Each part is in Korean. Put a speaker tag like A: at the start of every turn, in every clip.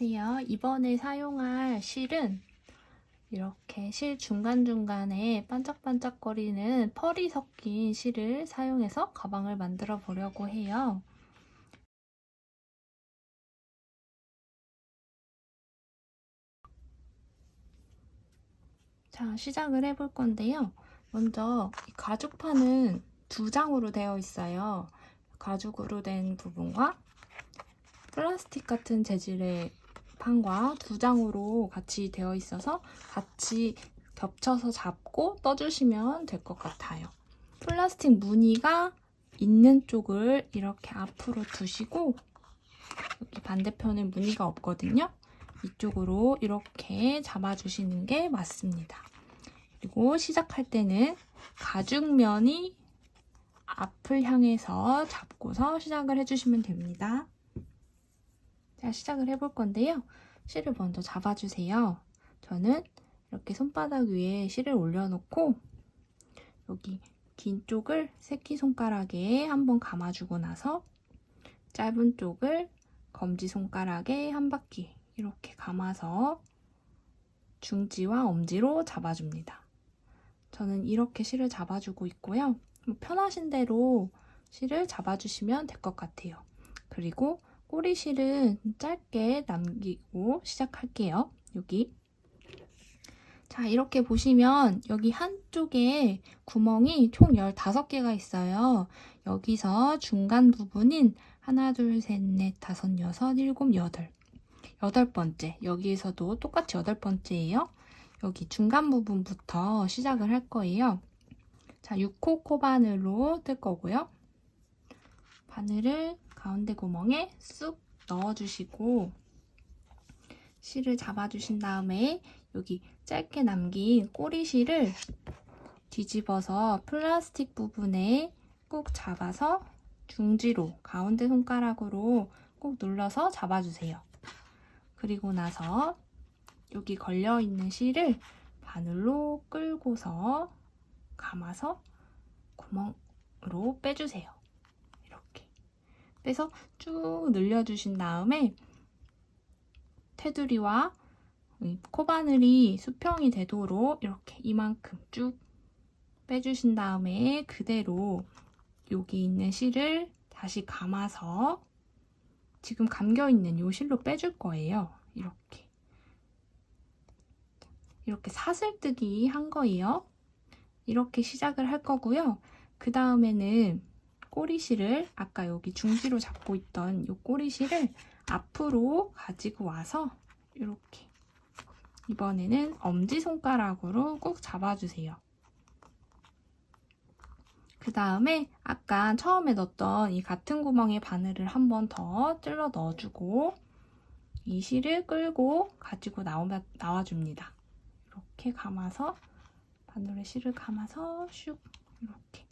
A: 안녕하세요. 이번에 사용할 실은 이렇게 실 중간중간에 반짝반짝거리는 펄이 섞인 실을 사용해서 가방을 만들어 보려고 해요. 자, 시작을 해볼 건데요. 먼저 이 가죽판은 두 장으로 되어 있어요. 가죽으로 된 부분과 플라스틱 같은 재질의 판과 두 장으로 같이 되어 있어서 같이 겹쳐서 잡고 떠주시면 될 것 같아요. 플라스틱 무늬가 있는 쪽을 이렇게 앞으로 두시고 여기 반대편에 무늬가 없거든요. 이쪽으로 이렇게 잡아주시는 게 맞습니다. 그리고 시작할 때는 가죽면이 앞을 향해서 잡고서 시작을 해주시면 됩니다. 자, 시작을 해볼 건데요. 실을 먼저 잡아주세요. 저는 이렇게 손바닥 위에 실을 올려놓고 여기 긴 쪽을 새끼손가락에 한번 감아주고 나서 짧은 쪽을 검지손가락에 한 바퀴 이렇게 감아서 중지와 엄지로 잡아줍니다. 저는 이렇게 실을 잡아주고 있고요. 편하신 대로 실을 잡아주시면 될 것 같아요. 그리고 꼬리실은 짧게 남기고 시작할게요. 여기. 자, 이렇게 보시면 여기 한쪽에 구멍이 총 15개가 있어요. 여기서 중간 부분인 하나, 둘, 셋, 넷, 다섯, 여섯, 일곱, 여덟. 8번째. 여기에서도 똑같이 8번째예요. 여기 중간 부분부터 시작을 할 거예요. 자, 6호 코바늘로 뜰 거고요. 바늘을 가운데 구멍에 쑥 넣어주시고 실을 잡아주신 다음에 여기 짧게 남긴 꼬리실을 뒤집어서 플라스틱 부분에 꾹 잡아서 중지로 가운데 손가락으로 꾹 눌러서 잡아주세요. 그리고 나서 여기 걸려있는 실을 바늘로 끌고서 감아서 구멍으로 빼주세요. 이렇게 빼서 쭉 늘려주신 다음에 테두리와 코바늘이 수평이 되도록 이렇게 이만큼 쭉 빼주신 다음에 그대로 여기 있는 실을 다시 감아서 지금 감겨있는 이 실로 빼줄 거예요. 이렇게 사슬뜨기 한 거예요. 이렇게 시작을 할 거고요. 그 다음에는 꼬리실을 아까 여기 중지로 잡고 있던 이 꼬리실을 앞으로 가지고 와서 이렇게 이번에는 엄지손가락으로 꾹 잡아주세요. 그 다음에 아까 처음에 넣었던 이 같은 구멍에 바늘을 한 번 더 찔러 넣어주고 이 실을 끌고 가지고 나와줍니다. 이렇게 감아서 바늘에 실을 감아서 슉 이렇게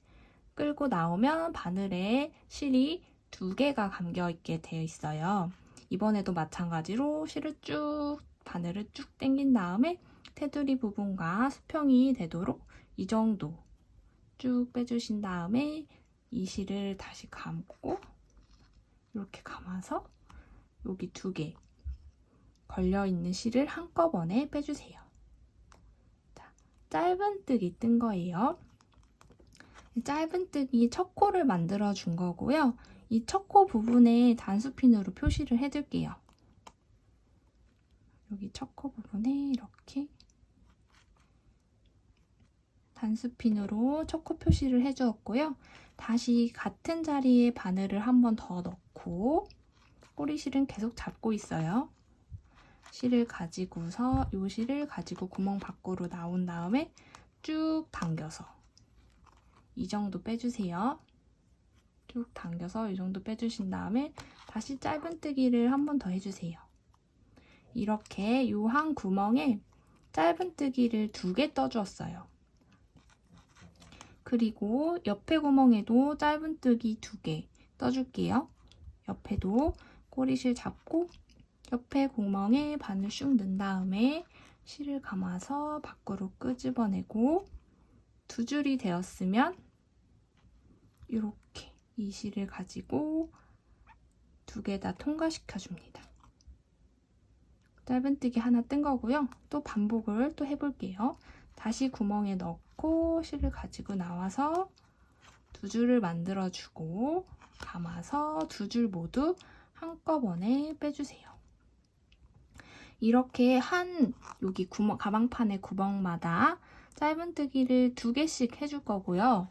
A: 끌고 나오면 바늘에 실이 2개가 감겨있게 되어 있어요. 이번에도 마찬가지로 실을 쭉 바늘을 쭉 당긴 다음에 테두리 부분과 수평이 되도록 이 정도 쭉 빼주신 다음에 이 실을 다시 감고 이렇게 감아서 여기 2개 걸려있는 실을 한꺼번에 빼주세요. 자, 짧은뜨기 뜬 거예요. 짧은뜨기 첫 코를 만들어 준 거고요. 이 첫 코 부분에 단수핀으로 표시를 해둘게요. 여기 첫 코 부분에 이렇게 단수핀으로 첫 코 표시를 해주었고요. 다시 같은 자리에 바늘을 한 번 더 넣고 꼬리실은 계속 잡고 있어요. 실을 가지고서 이 실을 가지고 구멍 밖으로 나온 다음에 쭉 당겨서 이 정도 빼주세요. 쭉 당겨서 이 정도 빼주신 다음에 다시 짧은뜨기를 한 번 더 해주세요. 이렇게 이 한 구멍에 짧은뜨기를 2개 떠주었어요. 그리고 옆에 구멍에도 짧은뜨기 2개 떠줄게요. 옆에도 꼬리실 잡고 옆에 구멍에 바늘 슉 넣은 다음에 실을 감아서 밖으로 끄집어내고 2줄이 되었으면 이렇게 이 실을 가지고 2개 다 통과시켜 줍니다. 짧은뜨기 하나 뜬 거고요. 또 반복을 또 해볼게요. 다시 구멍에 넣고 실을 가지고 나와서 두 줄을 만들어주고 감아서 두 줄 모두 한꺼번에 빼주세요. 이렇게 여기 가방판의 구멍마다 짧은뜨기를 2개씩 해줄 거고요.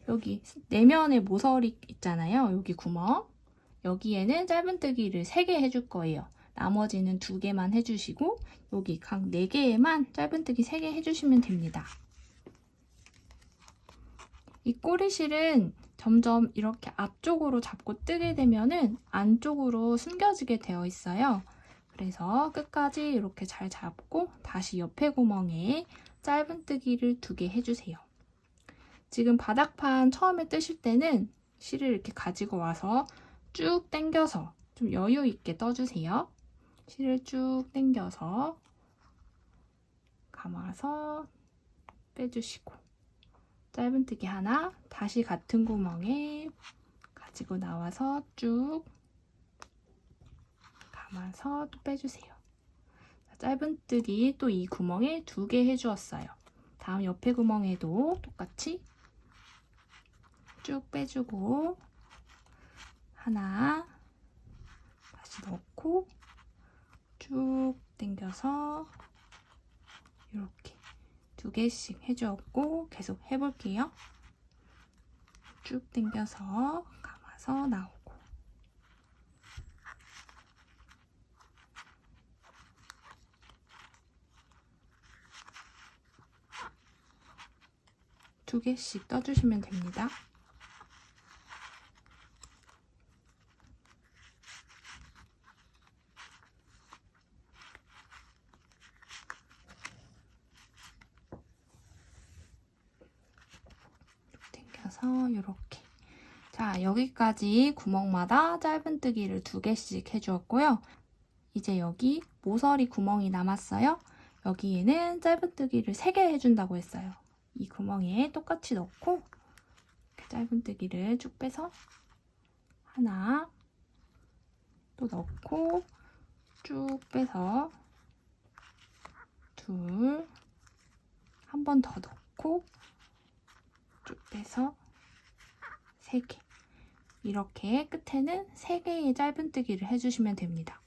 A: 여기 내면에 모서리 있잖아요. 여기 구멍. 여기에는 짧은뜨기를 3개 해줄 거예요. 나머지는 2개만 해주시고 여기 각 4개에만 짧은뜨기 3개 해주시면 됩니다. 이 꼬리실은 점점 이렇게 앞쪽으로 잡고 뜨게 되면은 안쪽으로 숨겨지게 되어 있어요. 그래서 끝까지 이렇게 잘 잡고 다시 옆에 구멍에 짧은뜨기를 2개 해주세요. 지금 바닥판 처음에 뜨실 때는 실을 이렇게 가지고 와서 쭉 당겨서 좀 여유 있게 떠주세요. 실을 쭉 당겨서 감아서 빼주시고 짧은뜨기 하나 다시 같은 구멍에 가지고 나와서 쭉 감아서 또 빼주세요. 짧은뜨기 또 이 구멍에 2개 해주었어요. 다음 옆에 구멍에도 똑같이 쭉 빼주고 하나 다시 넣고 쭉 당겨서 이렇게 2개씩 해주었고 계속 해볼게요. 쭉 당겨서 감아서 나오고 2개씩 떠주시면 됩니다. 당겨서 이렇게. 자, 여기까지 구멍마다 짧은뜨기를 2개씩 해주었고요. 이제 여기 모서리 구멍이 남았어요. 여기에는 짧은뜨기를 3개 해준다고 했어요. 이 구멍에 똑같이 넣고 이렇게 짧은뜨기를 쭉 빼서 하나 또 넣고 쭉 빼서 둘 한 번 더 넣고 쭉 빼서 3개 이렇게 끝에는 3개의 짧은뜨기를 해주시면 됩니다.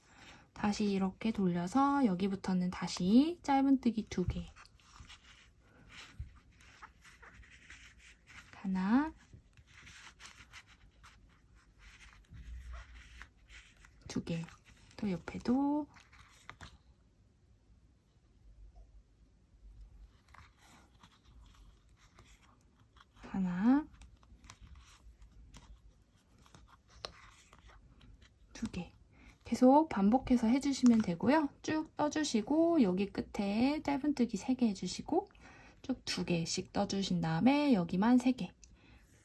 A: 다시 이렇게 돌려서 여기부터는 다시 짧은뜨기 2개 하나 2개 또 옆에도 하나 2개 계속 반복해서 해주시면 되고요. 쭉 떠주시고 여기 끝에 짧은뜨기 3개 해주시고 쭉 2개씩 떠주신 다음에 여기만 3개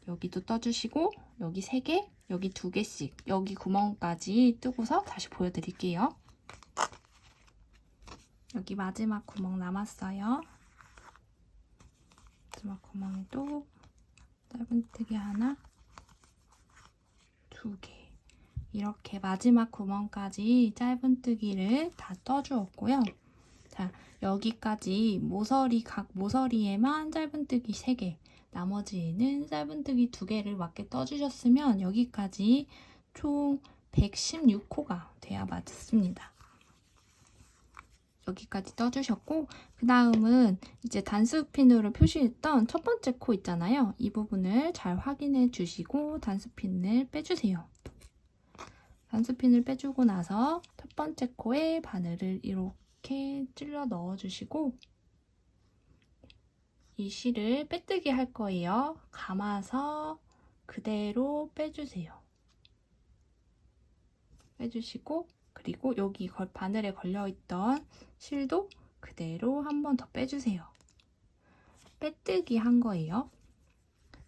A: 여기도 떠주시고 여기 3개 여기 2개씩 여기 구멍까지 뜨고서 다시 보여드릴게요. 여기 마지막 구멍 남았어요. 마지막 구멍에도 짧은뜨기 하나 2개 이렇게 마지막 구멍까지 짧은뜨기를 다 떠주었고요. 자, 여기까지 각 모서리에만 짧은뜨기 3개 나머지에는 짧은뜨기 2개를 맞게 떠주셨으면 여기까지 총 116코가 돼야 맞습니다. 여기까지 떠주셨고 그 다음은 이제 단수핀으로 표시했던 첫 번째 코 있잖아요. 이 부분을 잘 확인해 주시고 단수핀을 빼주세요. 단수핀을 빼주고 나서 첫 번째 코에 바늘을 이렇게 찔러 넣어주시고 이 실을 빼뜨기 할 거예요. 감아서 그대로 빼주세요. 빼주시고 그리고 여기 바늘에 걸려있던 실도 그대로 한 번 더 빼주세요. 빼뜨기 한 거예요.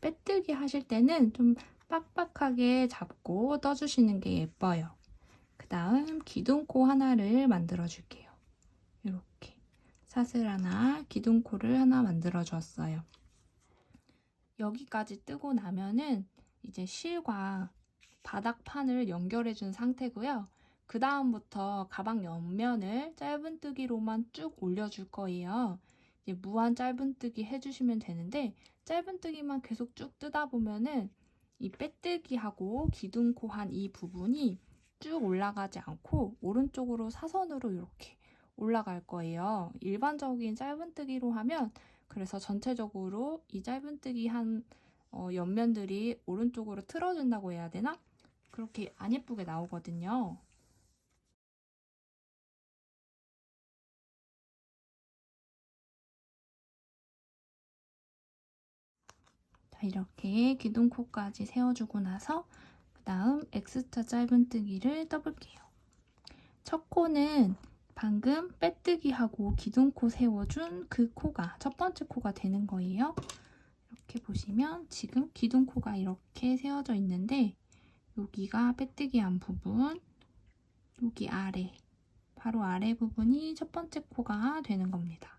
A: 빼뜨기 하실 때는 좀 빡빡하게 잡고 떠주시는 게 예뻐요. 그 다음 기둥코 하나를 만들어 줄게요. 이렇게 사슬 하나, 기둥코를 하나 만들어 줬어요. 여기까지 뜨고 나면은 이제 실과 바닥판을 연결해 준 상태고요. 그 다음부터 가방 옆면을 짧은뜨기로만 쭉 올려줄 거예요. 이제 무한 짧은뜨기 해주시면 되는데 짧은뜨기만 계속 쭉 뜨다 보면은 이 빼뜨기하고 기둥코 한 이 부분이 쭉 올라가지 않고 오른쪽으로 사선으로 이렇게 올라갈 거예요. 일반적인 짧은뜨기로 하면 그래서 전체적으로 이 짧은뜨기 한 옆면들이 오른쪽으로 틀어진다고 해야 되나? 그렇게 안 예쁘게 나오거든요. 자, 이렇게 기둥코까지 세워주고 나서 그 다음 X자 짧은뜨기를 떠볼게요. 첫 코는 방금 빼뜨기하고 기둥코 세워준 그 코가 첫 번째 코가 되는 거예요. 이렇게 보시면 지금 기둥코가 이렇게 세워져 있는데 여기가 빼뜨기한 부분, 여기 아래, 바로 아래 부분이 첫 번째 코가 되는 겁니다.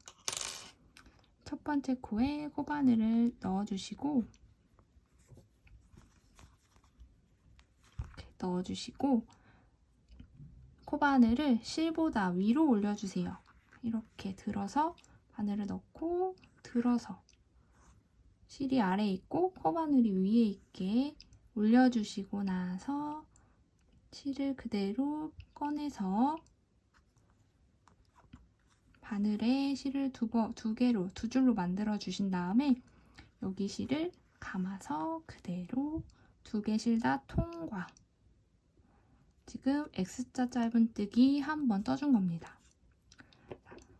A: 첫 번째 코에 코바늘을 넣어주시고 이렇게 넣어주시고 코바늘을 실보다 위로 올려주세요. 이렇게 들어서 바늘을 넣고 들어서 실이 아래에 있고 코바늘이 위에 있게 올려주시고 나서 실을 그대로 꺼내서 바늘에 실을 두 개로, 두 줄로 만들어 주신 다음에 여기 실을 감아서 그대로 두 개 실 다 통과. 지금 X자 짧은뜨기 한 번 떠준 겁니다.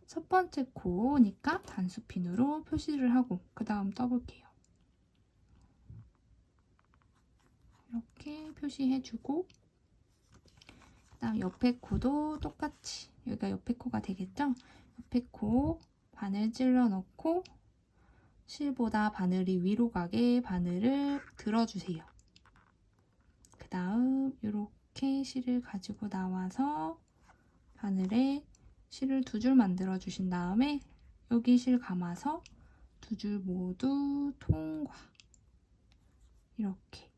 A: 첫 번째 코니까 단수핀으로 표시를 하고 그 다음 떠볼게요. 이렇게 표시해주고 그 다음 옆에 코도 똑같이 여기가 옆에 코가 되겠죠? 옆에 코 바늘 찔러 넣고 실보다 바늘이 위로 가게 바늘을 들어주세요. 그 다음 이렇게 실을 가지고 나와서 바늘에 실을 두 줄 만들어 주신 다음에 여기 실 감아서 두 줄 모두 통과. 이렇게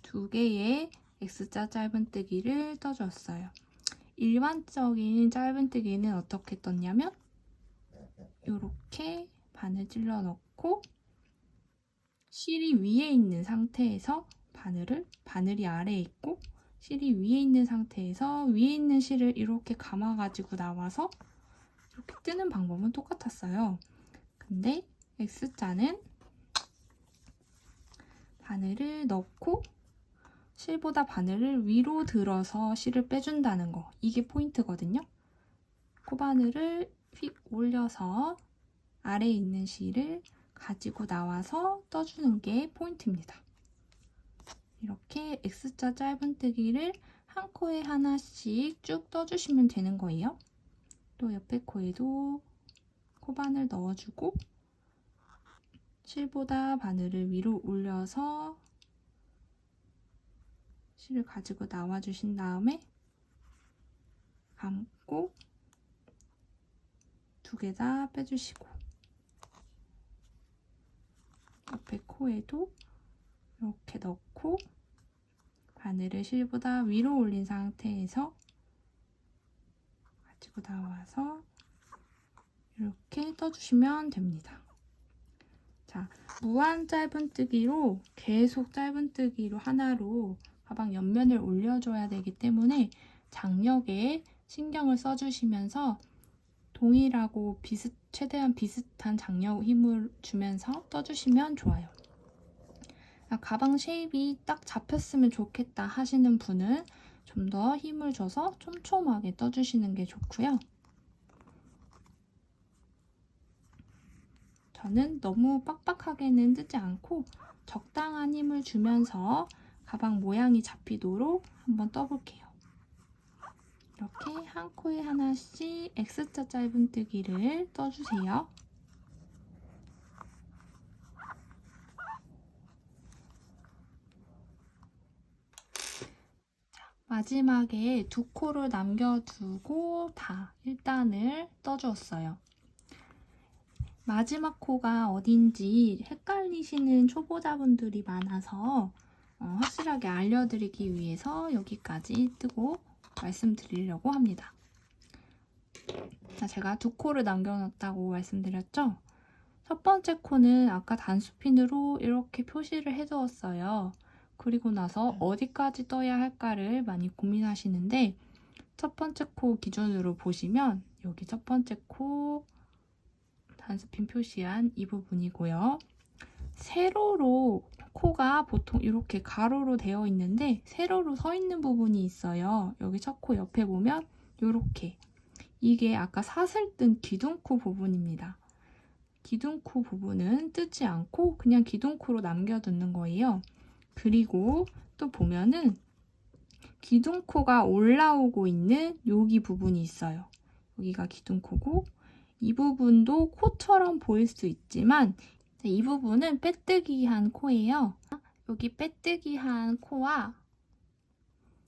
A: 두 개의 X자 짧은뜨기를 떠줬어요. 일반적인 짧은뜨기는 어떻게 떴냐면 이렇게 바늘 찔러 넣고 실이 위에 있는 상태에서 바늘이 아래에 있고 실이 위에 있는 상태에서 위에 있는 실을 이렇게 감아가지고 나와서 이렇게 뜨는 방법은 똑같았어요. 근데 X자는 바늘을 넣고 실보다 바늘을 위로 들어서 실을 빼준다는 거. 이게 포인트거든요. 코바늘을 휙 올려서 아래에 있는 실을 가지고 나와서 떠주는 게 포인트입니다. 이렇게 X자 짧은뜨기를 한 코에 하나씩 쭉 떠주시면 되는 거예요. 또 옆에 코에도 코바늘 넣어주고 실보다 바늘을 위로 올려서 실을 가지고 나와주신 다음에 감고 두 개 다 빼주시고 옆에 코에도 이렇게 넣고 바늘을 실보다 위로 올린 상태에서 가지고 나와서 이렇게 떠주시면 됩니다. 자, 무한 짧은뜨기로 계속 짧은뜨기로 하나로 가방 옆면을 올려줘야 되기 때문에 장력에 신경을 써주시면서 동일하고 최대한 비슷한 장력 힘을 주면서 떠주시면 좋아요. 가방 쉐입이 딱 잡혔으면 좋겠다 하시는 분은 좀 더 힘을 줘서 촘촘하게 떠주시는 게 좋고요. 저는 너무 빡빡하게는 뜨지 않고 적당한 힘을 주면서 가방 모양이 잡히도록 한번 떠볼게요. 이렇게 한 코에 하나씩 X자 짧은뜨기를 떠주세요. 마지막에 두 코를 남겨두고 다 1단을 떠주었어요. 마지막 코가 어딘지 헷갈리시는 초보자분들이 많아서 확실하게 알려드리기 위해서 여기까지 뜨고 말씀드리려고 합니다. 자, 제가 두 코를 남겨놨다고 말씀드렸죠? 첫 번째 코는 아까 단수핀으로 이렇게 표시를 해두었어요. 그리고 나서 어디까지 떠야 할까를 많이 고민하시는데 첫 번째 코 기준으로 보시면 여기 첫 번째 코 단수핀 표시한 이 부분이고요. 세로로 코가 보통 이렇게 가로로 되어 있는데 세로로 서 있는 부분이 있어요. 여기 첫 코 옆에 보면 이렇게 이게 아까 사슬 뜬 기둥코 부분입니다. 기둥코 부분은 뜨지 않고 그냥 기둥코로 남겨두는 거예요. 그리고 또 보면은 기둥코가 올라오고 있는 여기 부분이 있어요. 여기가 기둥코고 이 부분도 코처럼 보일 수 있지만 이 부분은 빼뜨기한 코예요. 여기 빼뜨기한 코와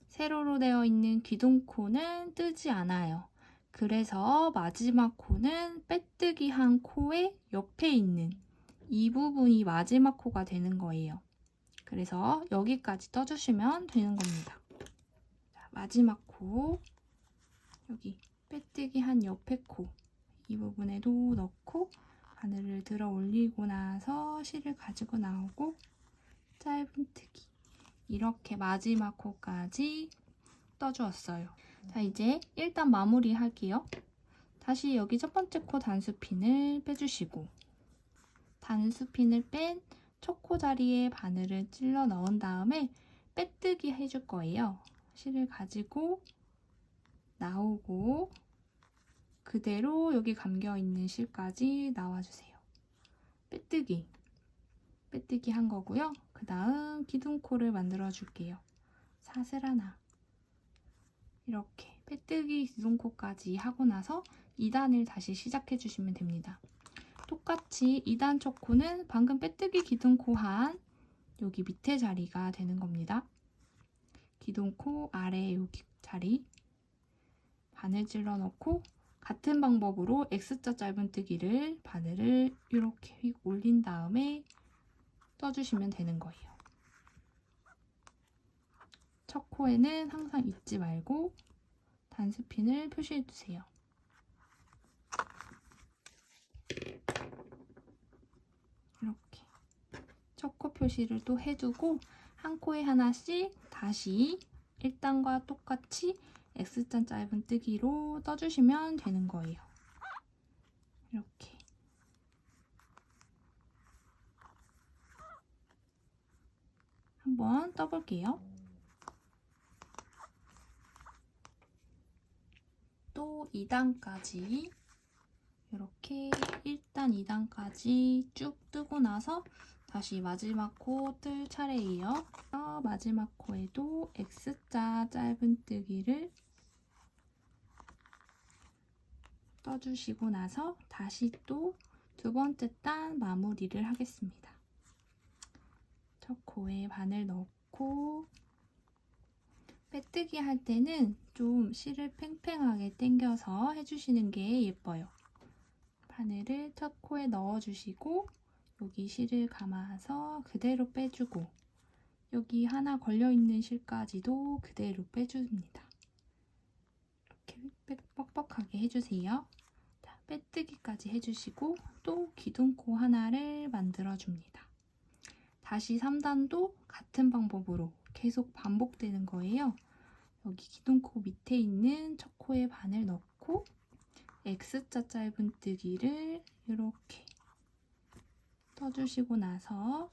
A: 세로로 되어 있는 기둥코는 뜨지 않아요. 그래서 마지막 코는 빼뜨기한 코의 옆에 있는 이 부분이 마지막 코가 되는 거예요. 그래서 여기까지 떠주시면 되는 겁니다. 자, 마지막 코, 여기 빼뜨기한 옆에 코, 이 부분에도 넣고 바늘을 들어 올리고 나서 실을 가지고 나오고 짧은뜨기 이렇게 마지막 코까지 떠주었어요. 자, 이제 일단 마무리 할게요. 다시 여기 첫 번째 코 단수핀을 빼주시고 단수핀을 뺀 첫 코 자리에 바늘을 찔러 넣은 다음에 빼뜨기 해줄 거예요. 실을 가지고 나오고 그대로 여기 감겨있는 실까지 나와주세요. 빼뜨기 한 거고요. 그 다음 기둥코를 만들어 줄게요. 사슬 하나 이렇게 빼뜨기 기둥코까지 하고 나서 2단을 다시 시작해 주시면 됩니다. 똑같이 2단 첫 코는 방금 빼뜨기 기둥코 한 여기 밑에 자리가 되는 겁니다. 기둥코 아래 여기 자리 바늘 찔러 넣고 같은 방법으로 X자 짧은뜨기를 바늘을 이렇게 휙 올린 다음에 떠주시면 되는 거예요. 첫 코에는 항상 잊지 말고 단수핀을 표시해 주세요. 이렇게 첫 코 표시를 또 해두고 한 코에 하나씩 다시 1단과 똑같이 X자 짧은뜨기로 떠주시면 되는 거예요. 이렇게 한번 떠볼게요. 또 2단까지 이렇게 1단, 2단까지 쭉 뜨고 나서 다시 마지막 코 뜰 차례예요. 마지막 코에도 X자 짧은뜨기를 떠주시고 나서 다시 또 두 번째 단 마무리를 하겠습니다. 첫 코에 바늘 넣고 빼뜨기 할 때는 좀 실을 팽팽하게 당겨서 해주시는 게 예뻐요. 바늘을 첫 코에 넣어주시고 여기 실을 감아서 그대로 빼주고 여기 하나 걸려있는 실까지도 그대로 빼줍니다. 이렇게 뻑뻑하게 해주세요. 자, 빼뜨기까지 해주시고 또 기둥코 하나를 만들어줍니다. 다시 3단도 같은 방법으로 계속 반복되는 거예요. 여기 기둥코 밑에 있는 첫 코에 바늘 넣고 X자 짧은뜨기를 이렇게 떠주시고 나서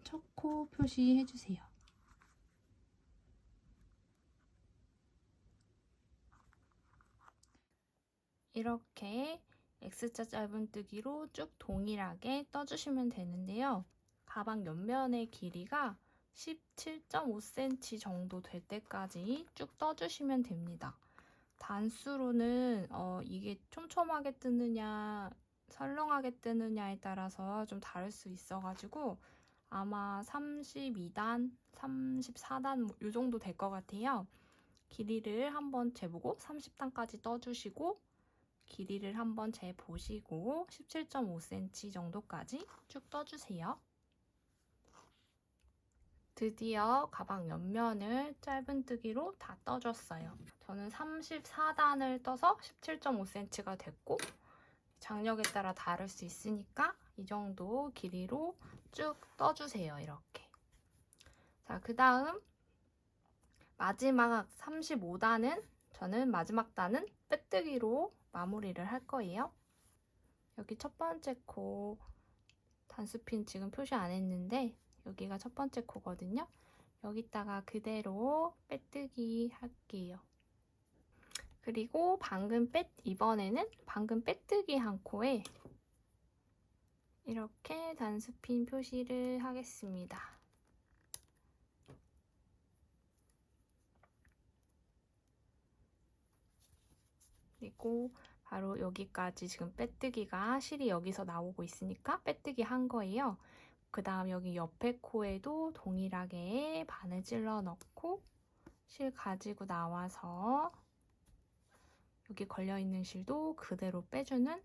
A: 첫 코 표시해주세요. 이렇게 X자 짧은뜨기로 쭉 동일하게 떠주시면 되는데요. 가방 옆면의 길이가 17.5cm 정도 될 때까지 쭉 떠주시면 됩니다. 단수로는 이게 촘촘하게 뜨느냐 설렁하게 뜨느냐에 따라서 좀 다를 수 있어가지고 아마 32단, 34단 뭐 이 정도 될 것 같아요. 길이를 한번 재보고 30단까지 떠주시고 길이를 한번 재보시고 17.5cm 정도까지 쭉 떠주세요. 드디어 가방 옆면을 짧은뜨기로 다 떠줬어요. 저는 34단을 떠서 17.5cm가 됐고 장력에 따라 다를 수 있으니까 이 정도 길이로 쭉 떠주세요. 이렇게. 자, 그 다음 마지막 35단은 저는 마지막 단은 빼뜨기로 마무리를 할 거예요. 여기 첫 번째 코 단수핀 지금 표시 안 했는데 여기가 첫 번째 코거든요. 여기다가 그대로 빼뜨기 할게요. 그리고 이번에는 방금 빼뜨기 한 코에 이렇게 단수핀 표시를 하겠습니다. 그리고 바로 여기까지 지금 빼뜨기가 실이 여기서 나오고 있으니까 빼뜨기 한 거예요. 그 다음 여기 옆에 코에도 동일하게 바늘 찔러 넣고 실 가지고 나와서 여기 걸려있는 실도 그대로 빼주는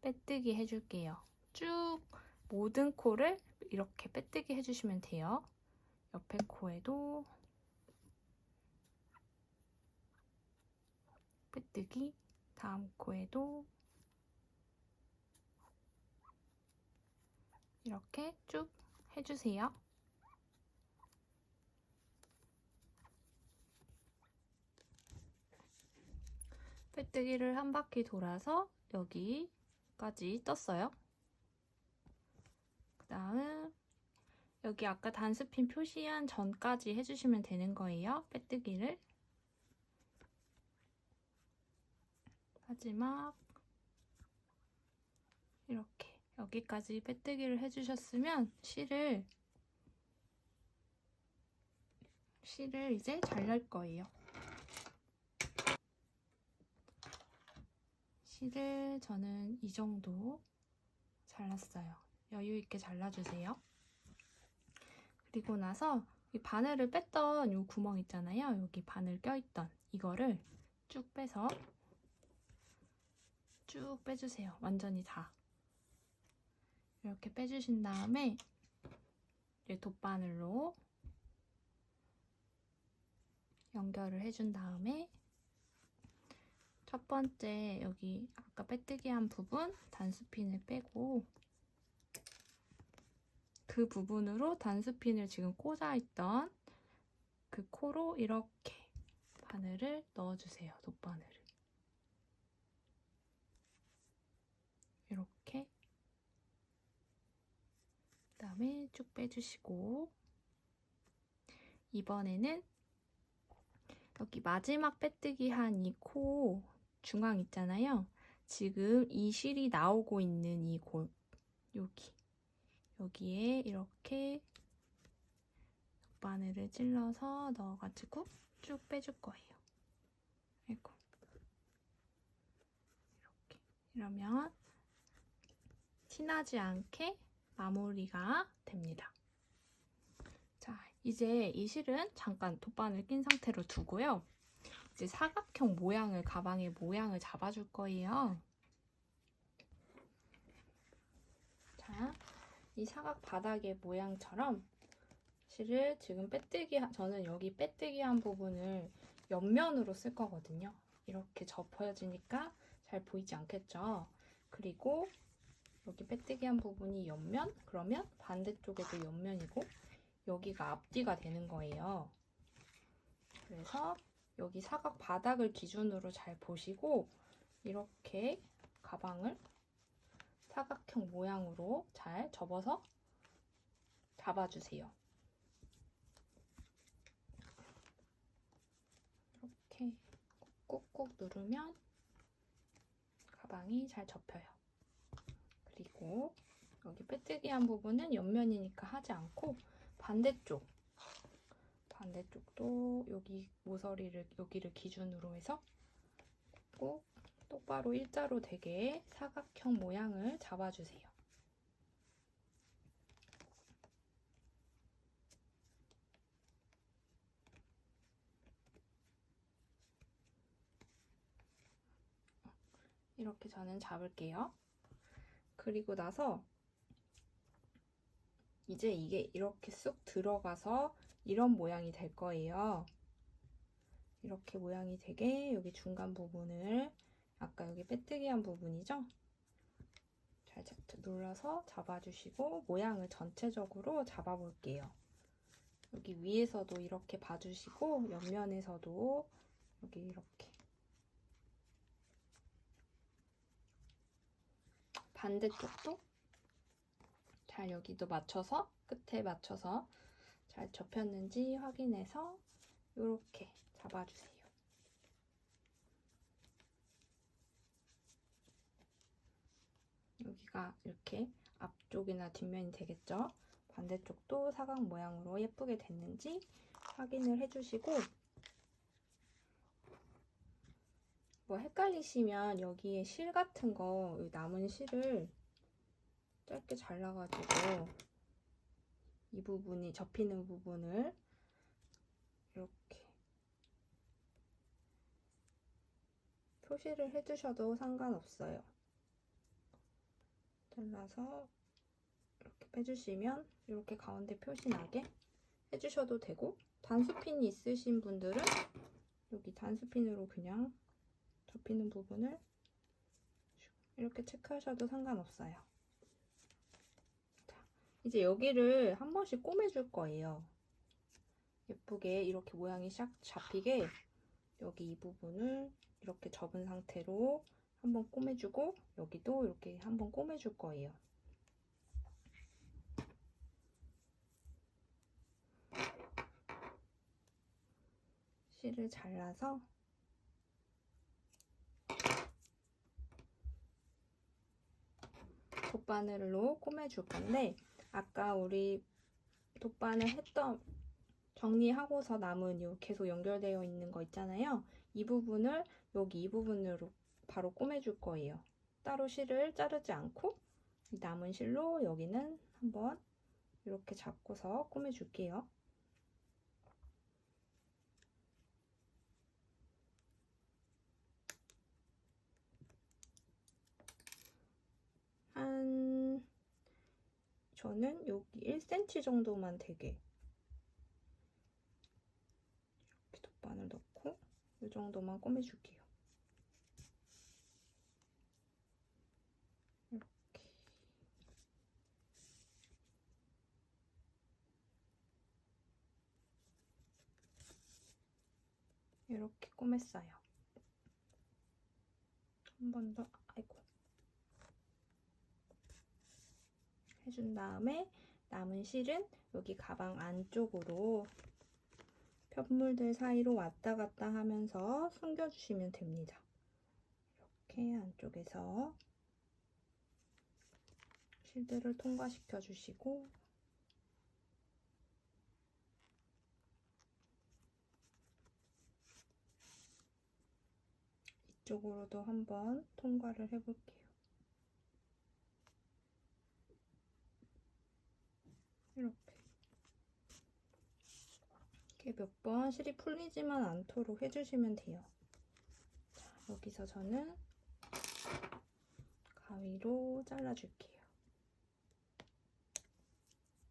A: 빼뜨기 해줄게요. 쭉 모든 코를 이렇게 빼뜨기 해주시면 돼요. 옆에 코에도 빼뜨기, 다음 코에도 이렇게 쭉 해주세요. 빼뜨기를 한 바퀴 돌아서 여기까지 떴어요. 그 다음 여기 아까 단수핀 표시한 전까지 해주시면 되는 거예요. 빼뜨기를. 마지막 이렇게 여기까지 빼뜨기를 해주셨으면 실을 이제 잘랄 거예요. 실을 저는 이 정도 잘랐어요. 여유 있게 잘라주세요. 그리고 나서 이 바늘을 뺐던 이 구멍 있잖아요. 여기 바늘 껴있던 이거를 쭉 빼서 쭉 빼주세요. 완전히 다. 이렇게 빼주신 다음에 이제 돗바늘로 연결을 해준 다음에 첫 번째 여기 아까 빼뜨기 한 부분 단수핀을 빼고 그 부분으로 단수핀을 지금 꽂아있던 그 코로 이렇게 바늘을 넣어주세요. 돗바늘을. 이렇게 그 다음에 쭉 빼주시고 이번에는 여기 마지막 빼뜨기 한 이 코 중앙 있잖아요. 지금 이 실이 나오고 있는 이 곳 여기에 이렇게 바늘을 찔러서 넣어가지고 쭉 빼줄 거예요. 아이고. 이렇게. 이러면 티나지 않게 마무리가 됩니다. 자, 이제 이 실은 잠깐 돗바늘 낀 상태로 두고요. 이제 사각형 모양을, 가방의 모양을 잡아줄 거예요. 자, 이 사각 바닥의 모양처럼 실을 지금 저는 여기 빼뜨기 한 부분을 옆면으로 쓸 거거든요. 이렇게 접어지니까 잘 보이지 않겠죠? 그리고 여기 빼뜨기 한 부분이 옆면? 그러면 반대쪽에도 옆면이고 여기가 앞뒤가 되는 거예요. 그래서 여기 사각 바닥을 기준으로 잘 보시고 이렇게 가방을 사각형 모양으로 잘 접어서 잡아주세요. 이렇게 꾹꾹 누르면 가방이 잘 접혀요. 그리고 여기 빼뜨기 한 부분은 옆면이니까 하지 않고 반대쪽도 여기 모서리를 여기를 기준으로 해서 꼭 똑바로 일자로 되게 사각형 모양을 잡아주세요. 이렇게 저는 잡을게요. 그리고 나서 이제 이게 이렇게 쑥 들어가서 이런 모양이 될 거예요. 이렇게 모양이 되게 여기 중간 부분을 아까 여기 빼뜨기한 부분이죠? 잘 눌러서 잡아주시고 모양을 전체적으로 잡아볼게요. 여기 위에서도 이렇게 봐주시고 옆면에서도 여기 이렇게 반대쪽도 잘 여기도 맞춰서 끝에 맞춰서 잘 접혔는지 확인해서 이렇게 잡아주세요. 여기가 이렇게 앞쪽이나 뒷면이 되겠죠? 반대쪽도 사각 모양으로 예쁘게 됐는지 확인을 해주시고 뭐 헷갈리시면 여기에 실 같은 거 남은 실을 짧게 잘라가지고 이 부분이 접히는 부분을 이렇게 표시를 해주셔도 상관없어요. 잘라서 이렇게 빼주시면 이렇게 가운데 표시 나게 해주셔도 되고 단수핀이 있으신 분들은 여기 단수핀으로 그냥 접히는 부분을 이렇게 체크하셔도 상관없어요. 자, 이제 여기를 한 번씩 꼬매줄 거예요. 예쁘게 이렇게 모양이 싹 잡히게 여기 이 부분을 이렇게 접은 상태로 한번 꼬매주고 여기도 이렇게 한번 꼬매줄 거예요. 실을 잘라서 돗바늘로 꼬매줄 건데 아까 우리 돗바늘 했던 정리하고서 남은 요 계속 연결되어 있는 거 있잖아요. 이 부분을 여기 이 부분으로 바로 꼬매줄 거예요. 따로 실을 자르지 않고 남은 실로 여기는 한번 이렇게 잡고서 꼬매줄게요. 저는 여기 1cm 정도만 되게 이렇게 돗바늘 넣고 이 정도만 꼬매줄게요. 이렇게 꼬맸어요. 한 번 더, 아이고. 해준 다음에 남은 실은 여기 가방 안쪽으로 편물들 사이로 왔다 갔다 하면서 숨겨주시면 됩니다. 이렇게 안쪽에서 실들을 통과시켜 주시고 이쪽으로도 한번 통과를 해볼게요. 이렇게 몇 번 실이 풀리지만 않도록 해주시면 돼요. 자, 여기서 저는 가위로 잘라줄게요.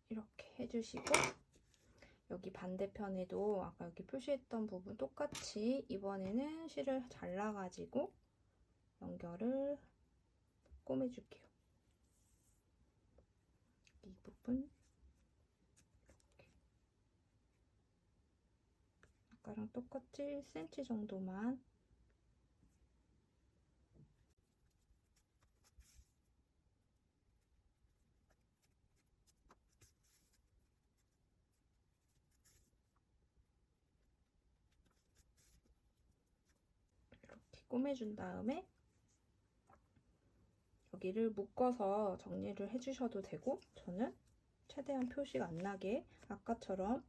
A: 이렇게 해주시고 여기 반대편에도 아까 여기 표시했던 부분 똑같이 이번에는 실을 잘라가지고 연결을 꼬매줄게요. 이 부분 이렇게 아까랑 똑같이 1cm 정도만 이렇게 꼬매준 다음에 여기를 묶어서 정리를 해주셔도 되고 저는 최대한 표시가 안 나게 아까처럼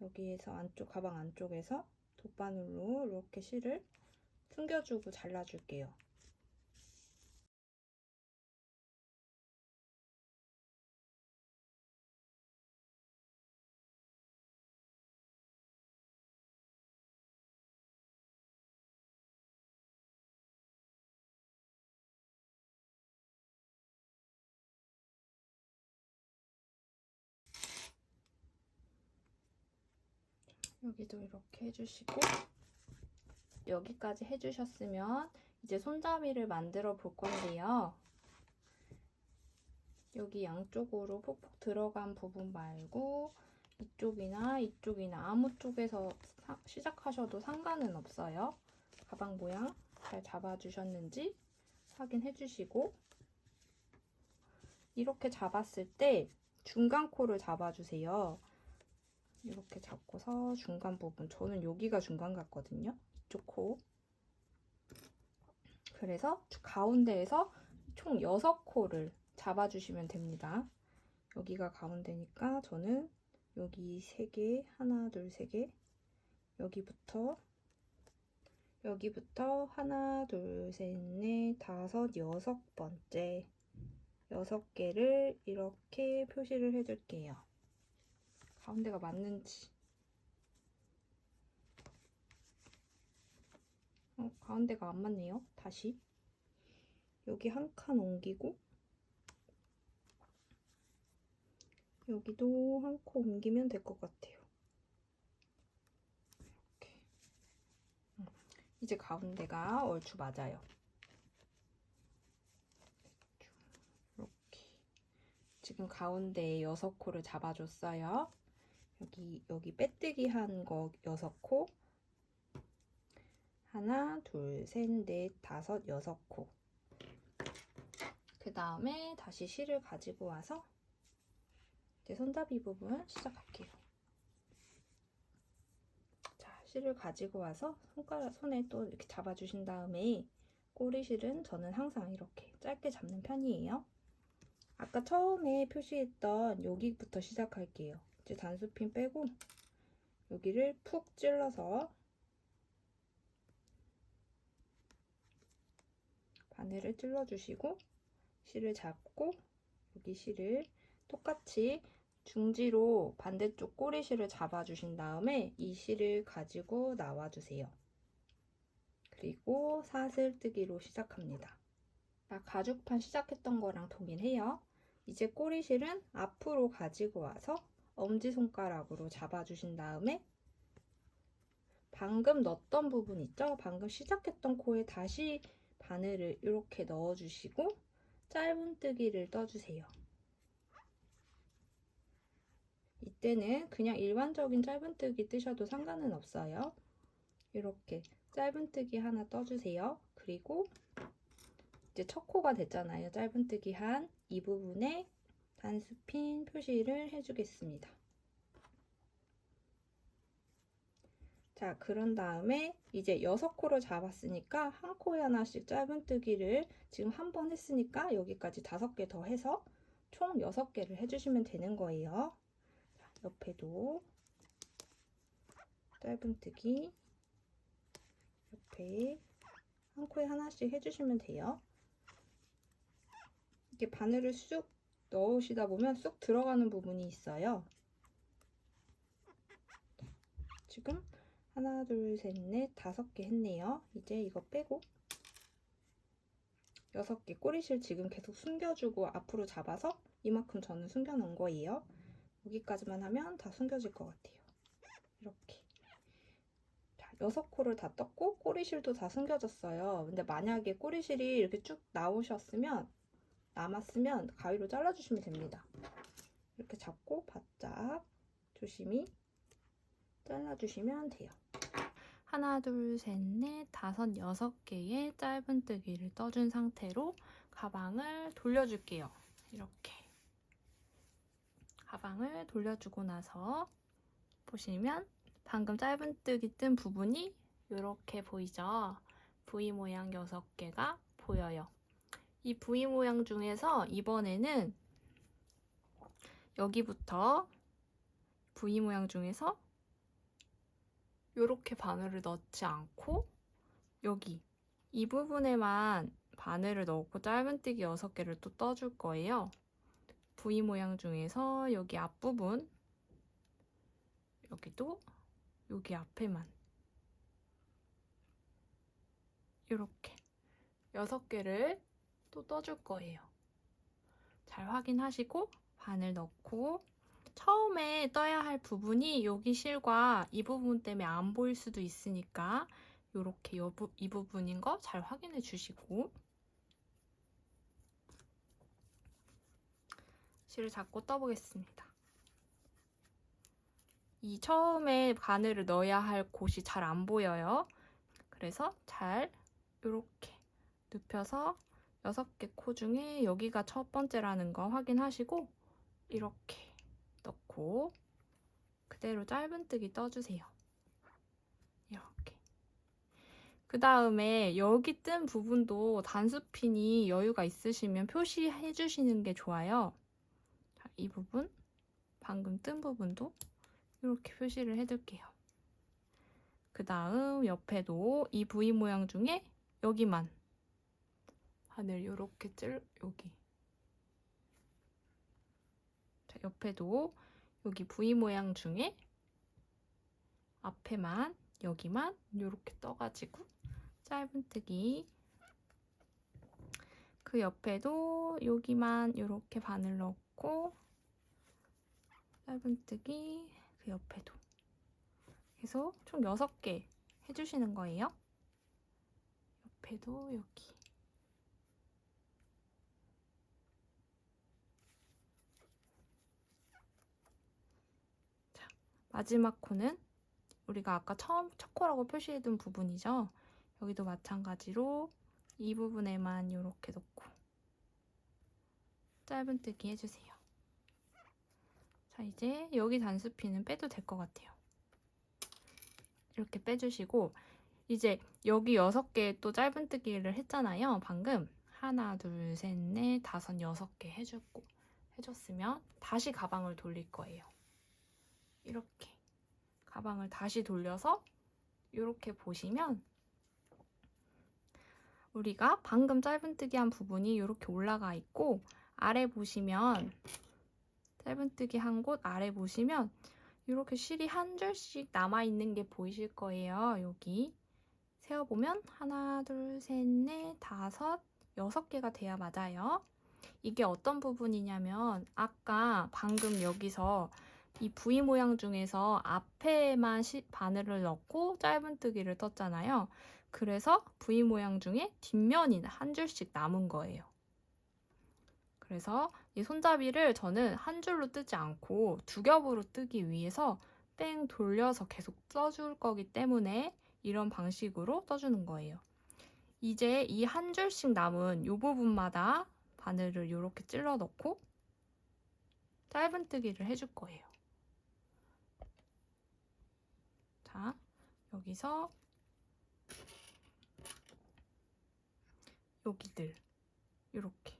A: 여기에서 안쪽 가방 안쪽에서 돗바늘로 이렇게 실을 숨겨주고 잘라줄게요. 여기도 이렇게 해주시고, 여기까지 해주셨으면 이제 손잡이를 만들어 볼 건데요. 여기 양쪽으로 폭폭 들어간 부분 말고 이쪽이나 이쪽이나 아무 쪽에서 시작하셔도 상관은 없어요. 가방 모양 잘 잡아주셨는지 확인해 주시고, 이렇게 잡았을 때 중간 코를 잡아주세요. 이렇게 잡고서 중간 부분, 저는 여기가 중간 같거든요. 이쪽 코. 그래서 가운데에서 총 6코를 잡아주시면 됩니다. 여기가 가운데니까 저는 여기 3개, 하나, 둘, 3개, 여기부터 하나, 둘, 셋, 넷, 다섯, 6번째 6개를 이렇게 표시를 해줄게요. 가운데가 맞는지. 가운데가 안 맞네요. 다시 여기 한 칸 옮기고, 여기도 한 코 옮기면 될 것 같아요. 이렇게. 이제 가운데가 얼추 맞아요. 이렇게. 지금 가운데에 6코를 잡아줬어요. 여기 빼뜨기 한 거 6코. 하나, 둘, 셋, 넷, 다섯, 6코. 그 다음에 다시 실을 가지고 와서 이제 손잡이 부분 시작할게요. 자, 실을 가지고 와서 손에 또 이렇게 잡아주신 다음에 꼬리실은 저는 항상 이렇게 짧게 잡는 편이에요. 아까 처음에 표시했던 여기부터 시작할게요. 이제 단수핀 빼고 여기를 푹 찔러서 바늘을 찔러주시고 실을 잡고, 여기 실을 똑같이 중지로 반대쪽 꼬리실을 잡아주신 다음에 이 실을 가지고 나와주세요. 그리고 사슬뜨기로 시작합니다. 가죽판 시작했던 거랑 동일해요. 이제 꼬리실은 앞으로 가지고 와서 엄지손가락으로 잡아주신 다음에 방금 넣었던 부분 있죠? 방금 시작했던 코에 다시 바늘을 이렇게 넣어주시고 짧은뜨기를 떠주세요. 이때는 그냥 일반적인 짧은뜨기 뜨셔도 상관은 없어요. 이렇게 짧은뜨기 하나 떠주세요. 그리고 이제 첫 코가 됐잖아요. 짧은뜨기 한 이 부분에 단수핀 표시를 해주겠습니다. 자, 그런 다음에 이제 6코를 잡았으니까 한 코에 하나씩 짧은뜨기를 지금 한 번 했으니까 여기까지 5개 더 해서 총 6개를 해주시면 되는 거예요. 자, 옆에도 짧은뜨기, 옆에 한 코에 하나씩 해주시면 돼요. 이렇게 바늘을 쑥 넣으시다 보면 쑥 들어가는 부분이 있어요. 지금 하나, 둘, 셋, 넷, 5개 했네요. 이제 이거 빼고 6개 꼬리실 지금 계속 숨겨주고 앞으로 잡아서 이만큼 저는 숨겨놓은 거예요. 여기까지만 하면 다 숨겨질 것 같아요. 이렇게. 자, 6코를 다 떴고 꼬리실도 다 숨겨졌어요. 근데 만약에 꼬리실이 이렇게 쭉 남았으면 가위로 잘라주시면 됩니다. 이렇게 잡고 바짝 조심히 잘라주시면 돼요. 하나, 둘, 셋, 넷, 다섯, 6개의 짧은뜨기를 떠준 상태로 가방을 돌려줄게요. 이렇게. 가방을 돌려주고 나서 보시면 방금 짧은뜨기 뜬 부분이 이렇게 보이죠? V 모양 6개가 보여요. 이 V 모양 중에서 이번에는 여기부터 V 모양 중에서 이렇게 바늘을 넣지 않고 여기 이 부분에만 바늘을 넣고 짧은뜨기 6개를 또 떠줄 거예요. V 모양 중에서 여기 앞부분, 여기도 여기 앞에만 이렇게 6개를 또 떠줄 거예요. 잘 확인하시고 바늘 넣고 처음에 떠야 할 부분이 여기 실과 이 부분 때문에 안 보일 수도 있으니까 이렇게 이 부분인 거 잘 확인해 주시고 실을 잡고 떠보겠습니다. 이 처음에 바늘을 넣어야 할 곳이 잘 안 보여요. 그래서 잘 이렇게 눕혀서 6개 코 중에 여기가 첫 번째라는 거 확인하시고 이렇게 넣고 그대로 짧은뜨기 떠주세요. 이렇게. 그 다음에 여기 뜬 부분도 단수핀이 여유가 있으시면 표시해 주시는 게 좋아요. 자, 이 부분, 방금 뜬 부분도 이렇게 표시를 해둘게요. 그 다음 옆에도 이 V 모양 중에 여기만 바늘 이렇게 여기. 자, 옆에도 여기 V 모양 중에 앞에만 여기만 이렇게 떠가지고 짧은뜨기. 그 옆에도 여기만 이렇게 바늘 넣고 짧은뜨기. 그 옆에도. 그래서 총 6개 해주시는 거예요. 옆에도 여기. 자, 마지막 코는 우리가 아까 첫 코라고 표시해둔 부분이죠. 여기도 마찬가지로 이 부분에만 이렇게 놓고 짧은뜨기 해주세요. 자, 이제 여기 단수핀은 빼도 될 것 같아요. 이렇게 빼주시고 이제 여기 6개 또 짧은뜨기를 했잖아요. 방금 하나, 둘, 셋, 넷, 다섯, 6개 해줬으면 다시 가방을 돌릴 거예요. 이렇게 가방을 다시 돌려서 이렇게 보시면 우리가 방금 짧은뜨기 한 부분이 이렇게 올라가 있고 아래 보시면 짧은뜨기 한 곳 아래 보시면 이렇게 실이 한 줄씩 남아있는 게 보이실 거예요. 여기 세어보면 하나, 둘, 셋, 넷, 다섯, 6개가 돼야 맞아요. 이게 어떤 부분이냐면 아까 방금 여기서 이 V 모양 중에서 앞에만 바늘을 넣고 짧은뜨기를 떴잖아요. 그래서 V 모양 중에 뒷면이 한 줄씩 남은 거예요. 그래서 이 손잡이를 저는 한 줄로 뜨지 않고 2겹으로 뜨기 위해서 뺑 돌려서 계속 떠줄 거기 때문에 이런 방식으로 떠주는 거예요. 이제 이 한 줄씩 남은 이 부분마다 바늘을 이렇게 찔러 넣고 짧은뜨기를 해줄 거예요. 자, 여기서 여기들 이렇게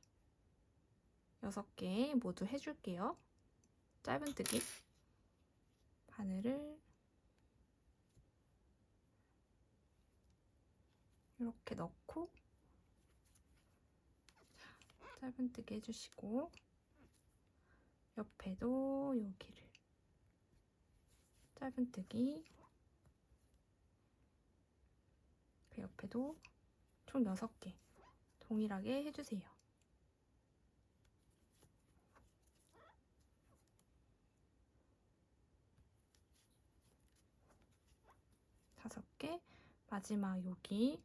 A: 6개 모두 해줄게요. 짧은뜨기 바늘을 이렇게 넣고 짧은뜨기 해주시고 옆에도 여기를 짧은뜨기 그 옆에도 총 6개 동일하게 해주세요. 5개 마지막 여기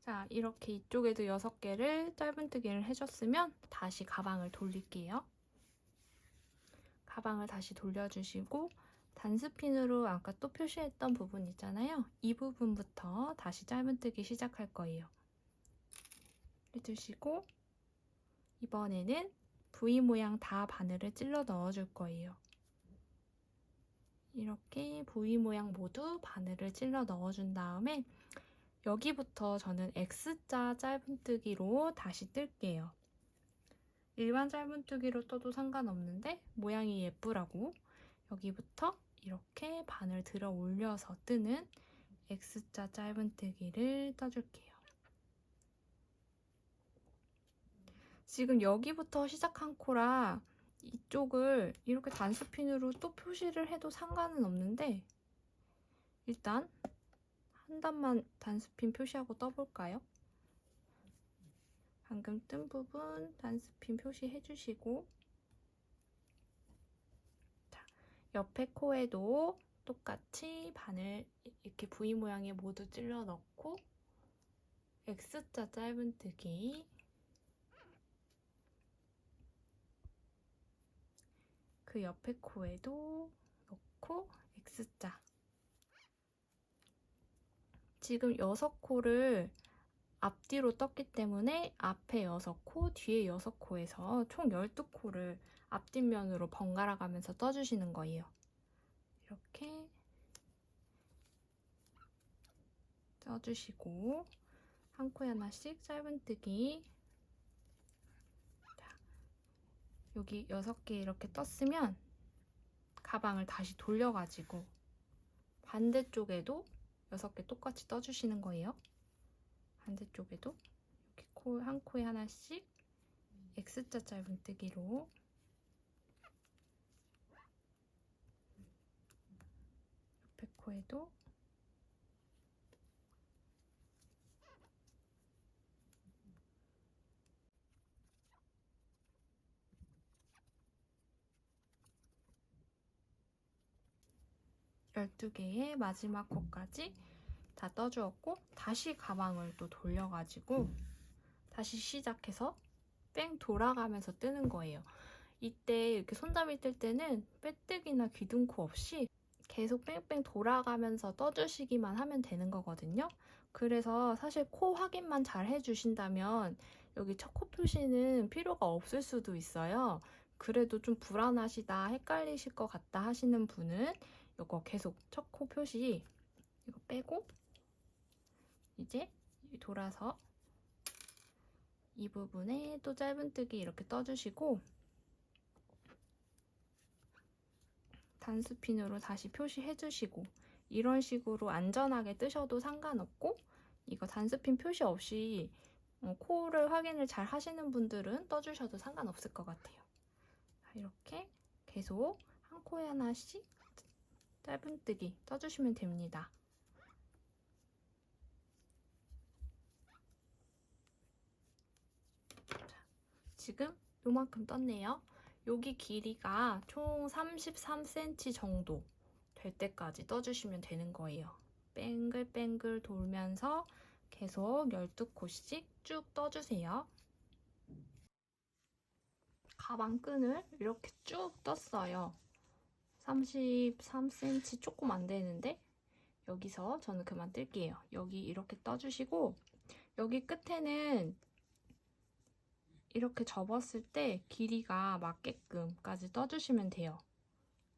A: 자 이렇게 이쪽에도 6개를 짧은뜨기를 해줬으면 다시 가방을 돌릴게요. 가방을 다시 돌려주시고 단수핀으로 아까 또 표시했던 부분 있잖아요. 이 부분부터 다시 짧은뜨기 시작할 거예요. 해주시고 이번에는 V 모양 다 바늘을 찔러 넣어줄 거예요. 이렇게 V 모양 모두 바늘을 찔러 넣어준 다음에 여기부터 저는 X자 짧은뜨기로 다시 뜰게요. 일반 짧은뜨기로 떠도 상관없는데 모양이 예쁘라고 여기부터 이렇게 바늘 들어 올려서 뜨는 X자 짧은뜨기를 떠줄게요. 지금 여기부터 시작한 코라 이쪽을 이렇게 단수핀으로 또 표시를 해도 상관은 없는데 일단 한 단만 단수핀 표시하고 떠볼까요? 방금 뜬 부분 단스핀 표시해 주시고, 자, 옆에 코에도 똑같이 바늘 이렇게 V 모양의 모두 찔러 넣고 X자 짧은뜨기, 그 옆에 코에도 넣고 X자. 지금 6코를 앞뒤로 떴기 때문에 앞에 6코, 뒤에 6코에서 총 12코를 앞뒷면으로 번갈아 가면서 떠주시는 거예요. 이렇게 떠주시고 한 코에 하나씩 짧은뜨기. 자, 여기 6개 이렇게 떴으면 가방을 다시 돌려가지고 반대쪽에도 6개 똑같이 떠주시는 거예요. 반대쪽에도 이렇게 한 코에 하나씩 X자 짧은뜨기로 옆에 코에도 열두 개의 마지막 코까지 다 떠주었고, 다시 가방을 또 돌려가지고 다시 시작해서 뺑 돌아가면서 뜨는 거예요. 이때 이렇게 손잡이 뜰 때는 빼뜨기나 귀둥코 없이 계속 뺑뺑 돌아가면서 떠주시기만 하면 되는 거거든요. 그래서 사실 코 확인만 잘 해주신다면 여기 첫 코 표시는 필요가 없을 수도 있어요. 그래도 좀 불안하시다, 헷갈리실 것 같다 하시는 분은 이거 계속 첫 코 표시 이거 빼고 이제 돌아서 이 부분에 또 짧은뜨기 이렇게 떠주시고 단스핀으로 다시 표시해주시고, 이런 식으로 안전하게 뜨셔도 상관없고, 이거 단스핀 표시 없이 코를 확인을 잘 하시는 분들은 떠주셔도 상관없을 것 같아요. 이렇게 계속 한 코에 하나씩 짧은뜨기 떠주시면 됩니다. 자, 지금 요만큼 떴네요. 여기 길이가 총 33cm 정도 될 때까지 떠주시면 되는 거예요. 뱅글뱅글 돌면서 계속 12코씩 쭉 떠주세요. 가방 끈을 이렇게 쭉 떴어요. 33cm 조금 안 되는데 여기서 저는 그만 뜰게요. 여기 이렇게 떠주시고, 여기 끝에는 이렇게 접었을 때 길이가 맞게끔까지 떠주시면 돼요.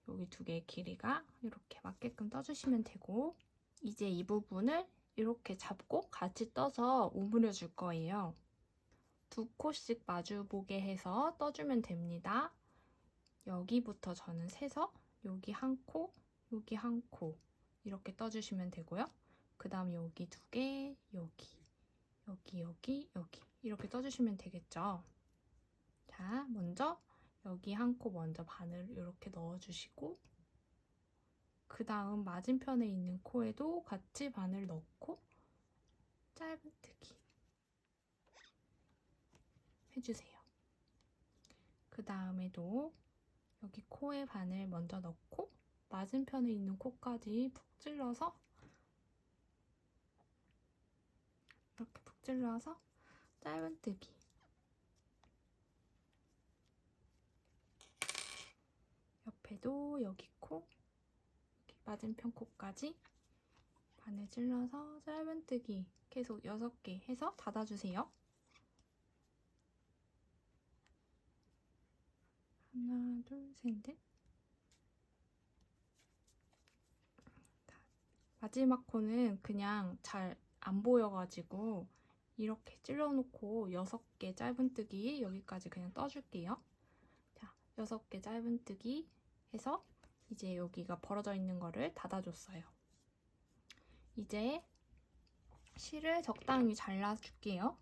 A: 여기 두 개의 길이가 이렇게 맞게끔 떠주시면 되고, 이제 이 부분을 이렇게 잡고 같이 떠서 오므려 줄 거예요. 2코씩 마주보게 해서 떠주면 됩니다. 여기부터 저는 세서 여기 한 코, 여기 한 코 이렇게 떠주시면 되고요. 그 다음 여기 2개, 여기, 여기, 여기, 여기 이렇게 떠주시면 되겠죠. 자, 먼저 여기 한 코 먼저 바늘 이렇게 넣어주시고, 그 다음 맞은편에 있는 코에도 같이 바늘 넣고 짧은뜨기 해주세요. 그 다음에도 여기 코에 바늘 먼저 넣고 맞은편에 있는 코까지 푹 찔러서 이렇게 푹 찔러서 짧은뜨기. 옆에도 여기 코, 여기 맞은편 코까지 바늘 찔러서 짧은뜨기 계속 6개 해서 닫아주세요. 하나, 둘, 셋, 넷. 마지막 코는 그냥 잘 안 보여가지고 이렇게 찔러놓고 6개 짧은뜨기 여기까지 그냥 떠줄게요. 자, 6개 짧은뜨기 해서 이제 여기가 벌어져 있는 거를 닫아줬어요. 이제 실을 적당히 잘라줄게요.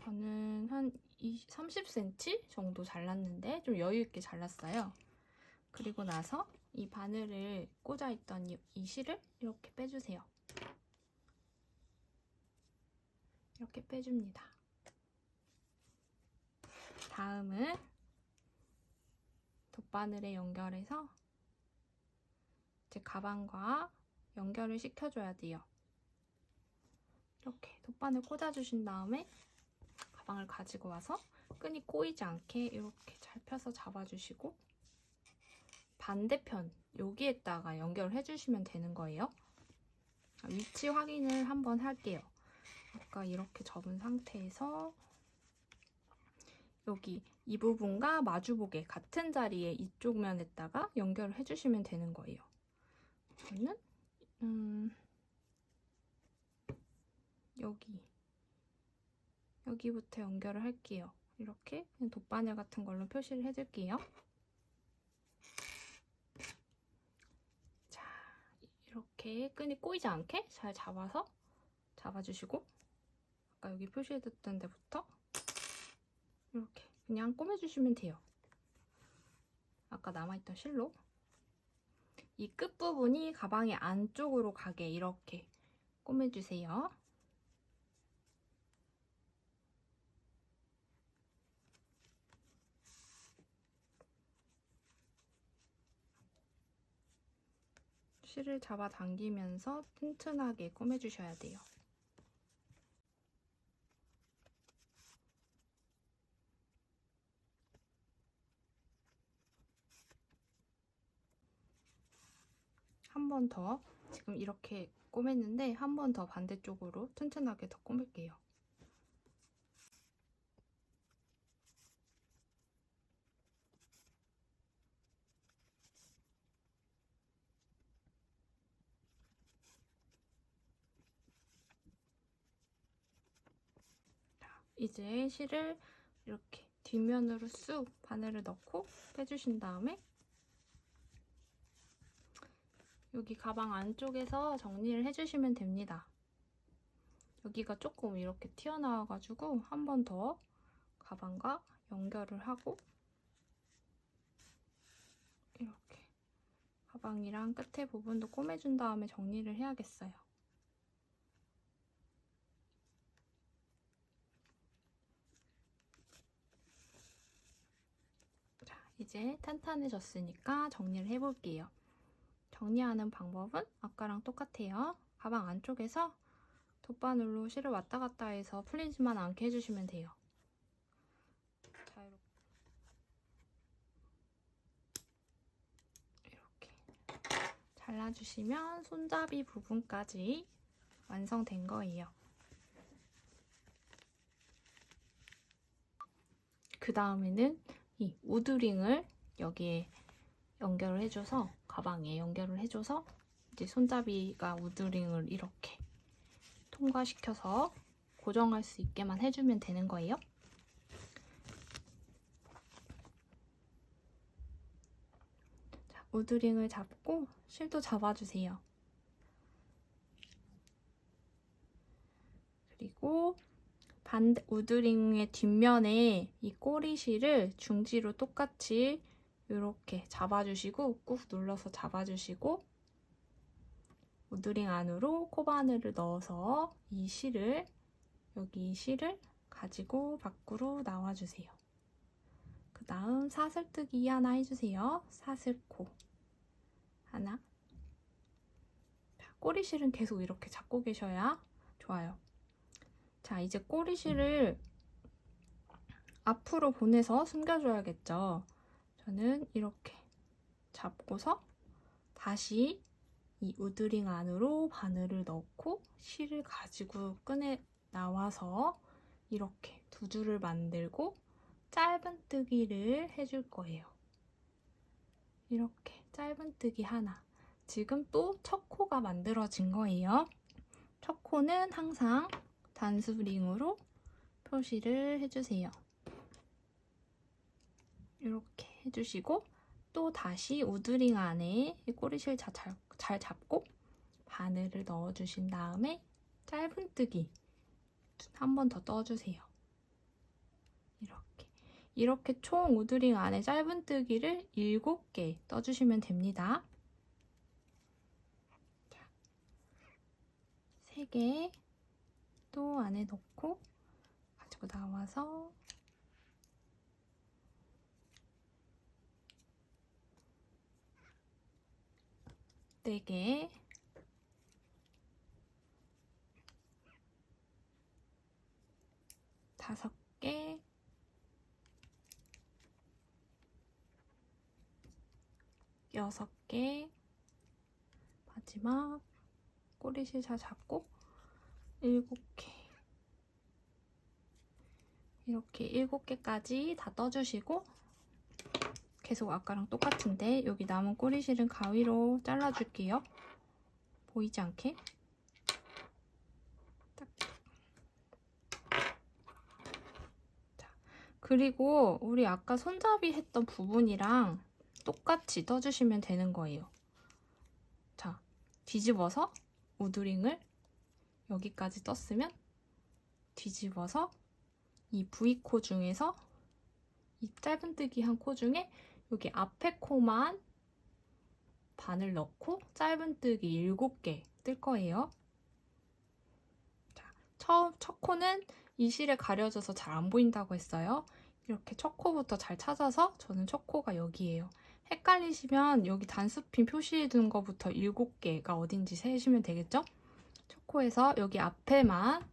A: 저는 한 30cm 정도 잘랐는데 좀 여유있게 잘랐어요. 그리고 나서 이 바늘을 꽂아있던 이 실을 이렇게 빼주세요. 이렇게 빼줍니다. 다음은 돗바늘에 연결해서 제 가방과 연결을 시켜줘야 돼요. 이렇게 돗바늘 꽂아주신 다음에 가방을 가지고 와서 끈이 꼬이지 않게 이렇게 잘 펴서 잡아주시고 반대편 여기에다가 연결을 해주시면 되는 거예요. 위치 확인을 한번 할게요. 아까 이렇게 접은 상태에서 여기 이 부분과 마주보게 같은 자리에 이쪽 면에다가 연결을 해주시면 되는 거예요. 저는 여기부터 연결을 할게요. 이렇게 그냥 돗바늘 같은 걸로 표시를 해줄게요. 자, 이렇게 끈이 꼬이지 않게 잘 잡아주시고 아까 여기 표시해뒀던 데부터 이렇게 그냥 꼬매주시면 돼요. 아까 남아있던 실로 이 끝부분이 가방의 안쪽으로 가게 이렇게 꼬매주세요. 실을 잡아당기면서 튼튼하게 꼬매주셔야 돼요. 한 번 더, 지금 이렇게 꼬맸는데 한 번 더 반대쪽으로 튼튼하게 더 꼬맬게요. 자, 이제 실을 이렇게 뒷면으로 쑥 바늘을 넣고 빼주신 다음에 여기 가방 안쪽에서 정리를 해주시면 됩니다. 여기가 조금 이렇게 튀어나와가지고 한 번 더 가방과 연결을 하고 이렇게 가방이랑 끝에 부분도 꼬매준 다음에 정리를 해야겠어요. 자, 이제 탄탄해졌으니까 정리를 해볼게요. 정리하는 방법은 아까랑 똑같아요. 가방 안쪽에서 돗바늘로 실을 왔다 갔다 해서 풀리지만 않게 해주시면 돼요. 자, 이렇게 잘라주시면 손잡이 부분까지 완성된 거예요. 그 다음에는 이 우드링을 여기에 연결을 해줘서 가방에 연결을 해줘서 이제 손잡이가 우드링을 이렇게 통과시켜서 고정할 수 있게만 해주면 되는 거예요. 자, 우드링을 잡고 실도 잡아주세요. 그리고 우드링의 뒷면에 이 꼬리실을 중지로 똑같이 이렇게 잡아주시고 꾹 눌러서 잡아주시고 우드링 안으로 코바늘을 넣어서 여기 실을 가지고 밖으로 나와주세요. 그 다음 사슬뜨기 하나 해주세요. 사슬코 하나. 꼬리실은 계속 이렇게 잡고 계셔야 좋아요. 자, 이제 꼬리실을 앞으로 보내서 숨겨줘야겠죠. 저는 이렇게 잡고서 다시 이 우드링 안으로 바늘을 넣고 실을 가지고 끈에 나와서 이렇게 두 줄을 만들고 짧은뜨기를 해줄 거예요. 이렇게 짧은뜨기 하나. 지금 또 첫 코가 만들어진 거예요. 첫 코는 항상 단수링으로 표시를 해주세요. 이렇게 해주시고 또 다시 우드링 안에 꼬리실 잘 잡고 바늘을 넣어주신 다음에 짧은뜨기 한 번 더 떠주세요. 이렇게 총 우드링 안에 짧은뜨기를 7개 떠주시면 됩니다. 자, 3개 또 안에 넣고 가지고 나와서 네 개, 다섯 개, 여섯 개, 마지막 꼬리실 잘 잡고 7개. 이렇게 7개까지 다 떠주시고 계속 아까랑 똑같은데 여기 남은 꼬리실은 가위로 잘라줄게요. 보이지 않게. 딱. 자, 그리고 우리 아까 손잡이 했던 부분이랑 똑같이 떠주시면 되는 거예요. 자, 뒤집어서 우드링을 여기까지 떴으면 뒤집어서 이 V코 중에서 이 짧은뜨기 한 코 중에 여기 앞에 코만 바늘 넣고 짧은뜨기 7개 뜰 거예요. 자, 첫 코는 이 실에 가려져서 잘 안 보인다고 했어요. 이렇게 첫 코부터 잘 찾아서 저는 첫 코가 여기예요. 헷갈리시면 여기 단수핀 표시해 둔 거부터 7개가 어딘지 세시면 되겠죠? 첫 코에서 여기 앞에만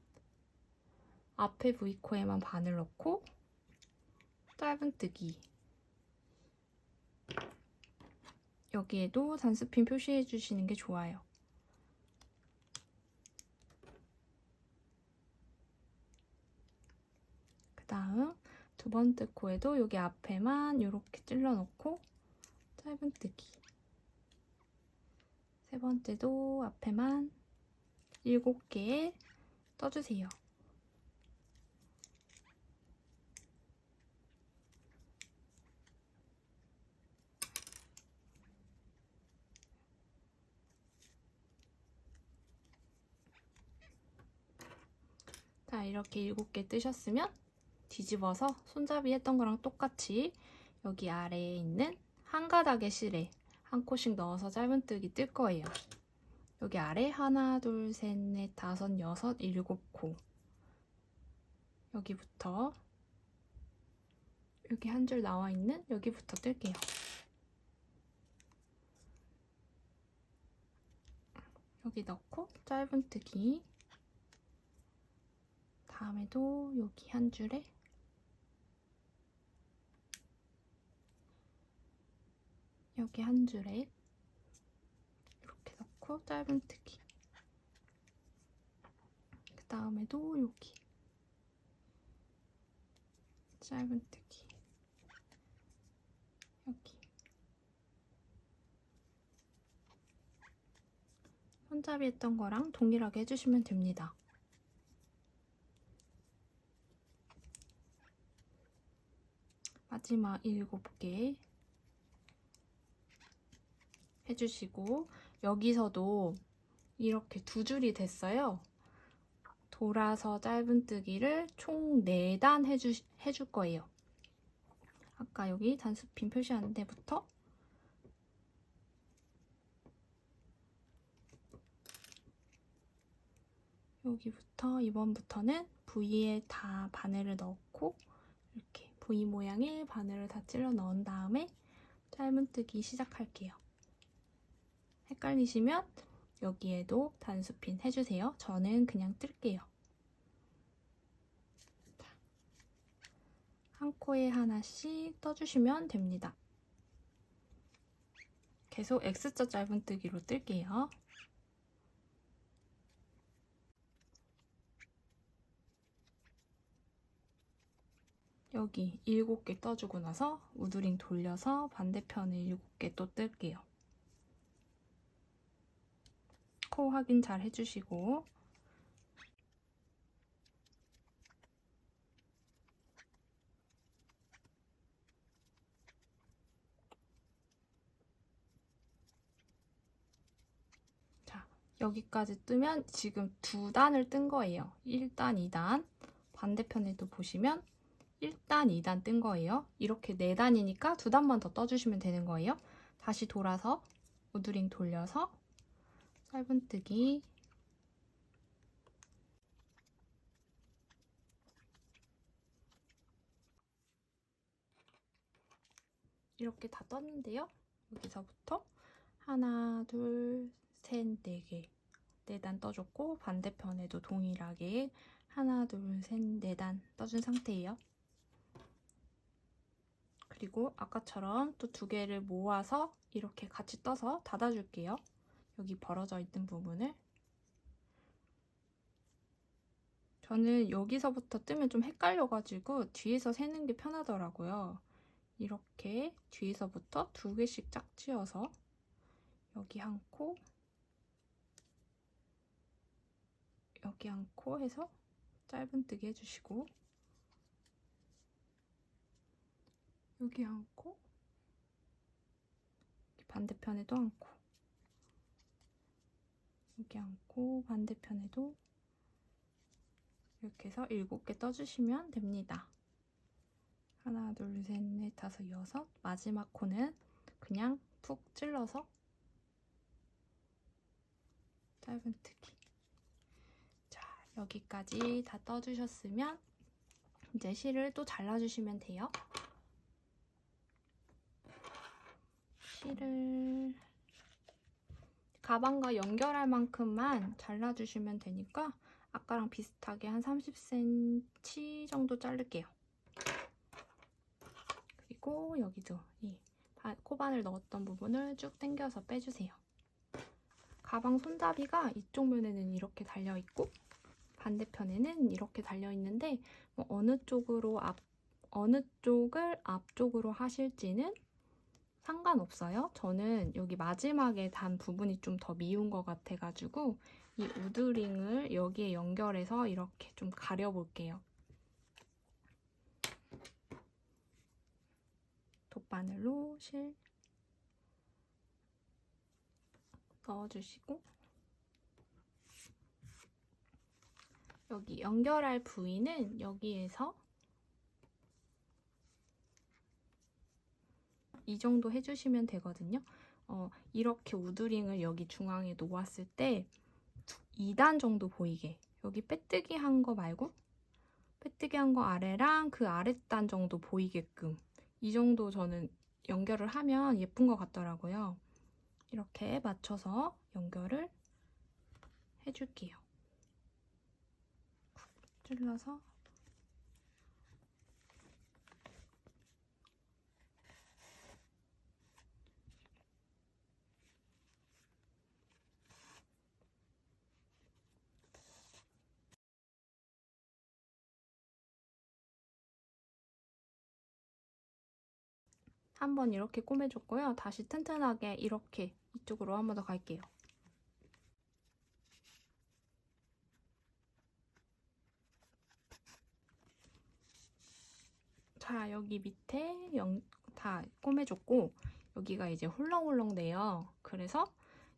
A: 앞에 V코에만 바늘 넣고 짧은뜨기 여기에도 단수핀 표시해 주시는 게 좋아요. 그 다음 두 번째 코에도 여기 앞에만 이렇게 찔러 넣고 짧은뜨기 세 번째도 앞에만 7개 떠주세요. 자, 이렇게 7개 뜨셨으면 뒤집어서 손잡이 했던 거랑 똑같이 여기 아래에 있는 한 가닥의 실에 한 코씩 넣어서 짧은뜨기 뜰 거예요. 여기 아래 하나, 둘, 셋, 넷, 다섯, 여섯, 7코 여기부터 여기 한 줄 나와 있는 여기부터 뜰게요. 여기 넣고 짧은뜨기 다음에도 여기 한 줄에 여기 한 줄에 이렇게 넣고 짧은뜨기 그 다음에도 여기 짧은뜨기 여기 손잡이 했던 거랑 동일하게 해주시면 됩니다. 마지막 7개 해주시고 여기서도 이렇게 2줄이 됐어요. 돌아서 짧은뜨기를 총 4단 해줄 거예요. 아까 여기 단수핀 표시한 데부터 여기부터 이번부터는 V에 다 바늘을 넣고 이렇게 V 모양의 바늘을 다 찔러 넣은 다음에 짧은뜨기 시작할게요. 헷갈리시면 여기에도 단수핀 해주세요. 저는 그냥 뜰게요. 한 코에 하나씩 떠주시면 됩니다. 계속 X자 짧은뜨기로 뜰게요. 여기 7개 떠주고 나서 우드링 돌려서 반대편에 7개 또 뜰게요. 코 확인 잘 해주시고 자, 여기까지 뜨면 지금 2단을 뜬 거예요. 1단, 2단 반대편에도 보시면 1단, 2단 뜬 거예요. 이렇게 4단이니까 2단만 더 떠주시면 되는 거예요. 다시 돌아서 우드링 돌려서 짧은뜨기 이렇게 다 떴는데요. 여기서부터 하나, 둘, 셋, 네 개. 4단 떠줬고 반대편에도 동일하게 하나, 둘, 셋, 4단 떠준 상태예요. 그리고 아까처럼 또 2개를 모아서 이렇게 같이 떠서 닫아줄게요. 여기 벌어져 있는 부분을. 저는 여기서부터 뜨면 좀 헷갈려가지고 뒤에서 세는 게 편하더라고요. 이렇게 뒤에서부터 2개씩 짝지어서 여기 한 코, 여기 한 코 해서 짧은뜨기 해주시고 여기 한 코, 반대편에도 한 코, 여기 한 코, 반대편에도 이렇게 해서 7개 떠주시면 됩니다. 하나, 둘, 셋, 넷, 다섯, 여섯. 마지막 코는 그냥 푹 찔러서 짧은뜨기. 자, 여기까지 다 떠주셨으면 이제 실을 또 잘라주시면 돼요. 실을 가방과 연결할 만큼만 잘라주시면 되니까 아까랑 비슷하게 한 30cm 정도 자를게요. 그리고 여기도 이 코바늘 넣었던 부분을 쭉 당겨서 빼주세요. 가방 손잡이가 이쪽 면에는 이렇게 달려있고 반대편에는 이렇게 달려있는데 뭐 어느 쪽을 앞쪽으로 하실지는 상관없어요. 저는 여기 마지막에 단 부분이 좀 더 미운 것 같아가지고 이 우드링을 여기에 연결해서 이렇게 좀 가려볼게요. 돗바늘로 실 넣어주시고 여기 연결할 부위는 여기에서 이 정도 해주시면 되거든요. 이렇게 우드링을 여기 중앙에 놓았을 때 2단 정도 보이게 여기 빼뜨기 한 거 말고 빼뜨기 한 거 아래랑 그 아랫단 정도 보이게끔 이 정도 저는 연결을 하면 예쁜 것 같더라고요. 이렇게 맞춰서 연결을 해줄게요. 찔러서 한번 이렇게 꼬매줬고요. 다시 튼튼하게 이렇게 이쪽으로 한 번 더 갈게요. 자, 여기 밑에 다 꼬매줬고 여기가 이제 훌렁훌렁 돼요. 그래서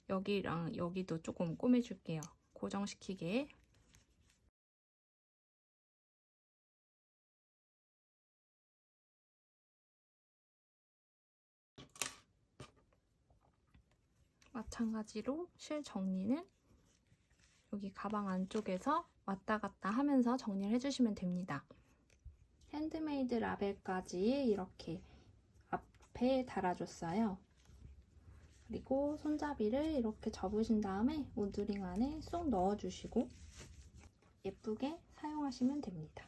A: 여기랑 여기도 조금 꼬매줄게요. 고정시키게. 마찬가지로 실 정리는 여기 가방 안쪽에서 왔다 갔다 하면서 정리를 해주시면 됩니다. 핸드메이드 라벨까지 이렇게 앞에 달아줬어요. 그리고 손잡이를 이렇게 접으신 다음에 우드링 안에 쏙 넣어주시고 예쁘게 사용하시면 됩니다.